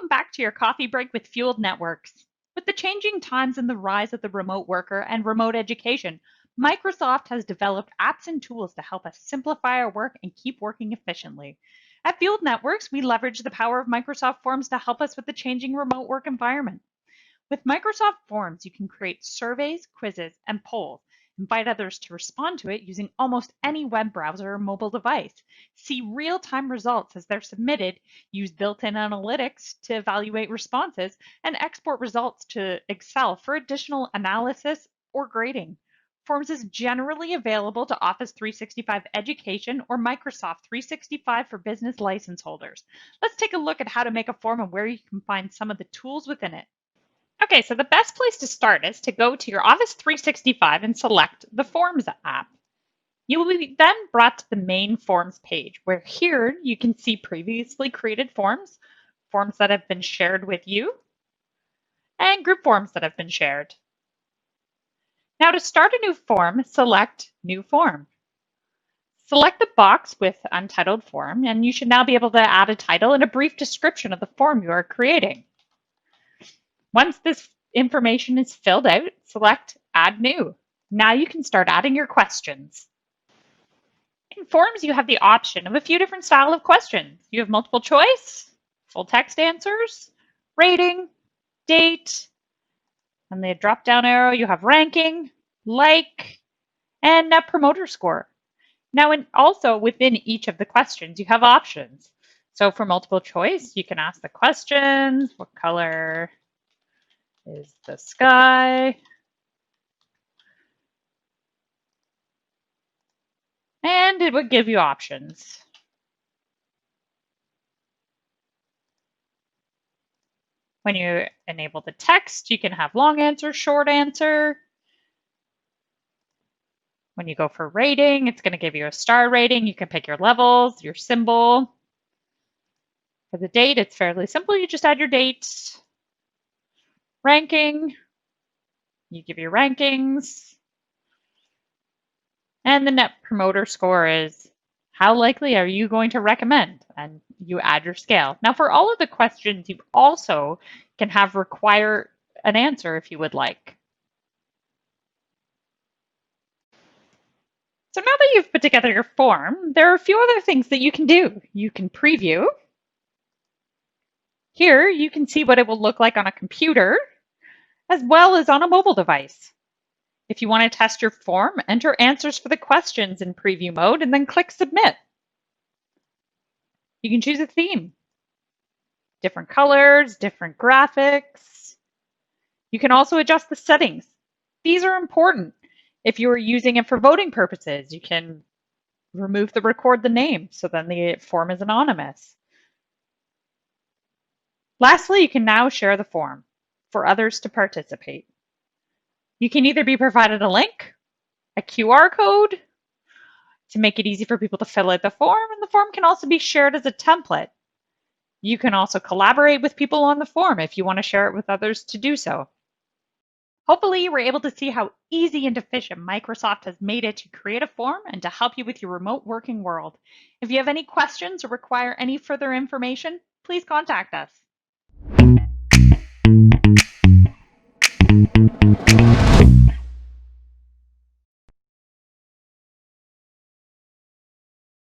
Welcome back to your coffee break with Fueled Networks. With the changing times and the rise of the remote worker and remote education, Microsoft has developed apps and tools to help us simplify our work and keep working efficiently. At Fueled Networks, we leverage the power of Microsoft Forms to help us with the changing remote work environment. With Microsoft Forms, you can create surveys, quizzes, and polls. Invite others to respond to it using almost any web browser or mobile device. See real-time results as they're submitted, use built-in analytics to evaluate responses, and export results to Excel for additional analysis or grading. Forms is generally available to Office 365 Education or Microsoft 365 for business license holders. Let's take a look at how to make a form and where you can find some of the tools within it. Okay, so the best place to start is to go to your Office 365 and select the Forms app. You will be then brought to the main Forms page, where here you can see previously created forms, forms that have been shared with you, and group forms that have been shared. Now to start a new form, select New Form. Select the box with Untitled Form, and you should now be able to add a title and a brief description of the form you are creating. Once this information is filled out, select Add New. Now you can start adding your questions. In Forms, you have the option of a few different styles of questions. You have multiple choice, full text answers, rating, date, and the drop-down arrow, you have ranking, like, and Net Promoter Score. Now, also within each of the questions, you have options. So for multiple choice, you can ask the questions, what color is the sky? And it would give you options. When you enable the text, you can have long answer, short answer. When you go for rating, it's going to give you a star rating. You can pick your levels, your symbol. For the date, it's fairly simple. You just add your dates. Ranking, you give your rankings. And the Net Promoter Score is how likely are you going to recommend? And you add your scale. Now for all of the questions, you also can have require an answer if you would like. So now that you've put together your form, there are a few other things that you can do. You can preview. Here you can see what it will look like on a computer as well as on a mobile device. If you want to test your form, enter answers for the questions in preview mode and then click Submit. You can choose a theme, different colors, different graphics. You can also adjust the settings. These are important. If you are using it for voting purposes, you can remove the record the name, so then the form is anonymous. Lastly, you can now share the form for others to participate. You can either be provided a link, a QR code to make it easy for people to fill out the form, and the form can also be shared as a template. You can also collaborate with people on the form if you want to share it with others to do so. Hopefully you were able to see how easy and efficient Microsoft has made it to create a form and to help you with your remote working world. If you have any questions or require any further information, please contact us.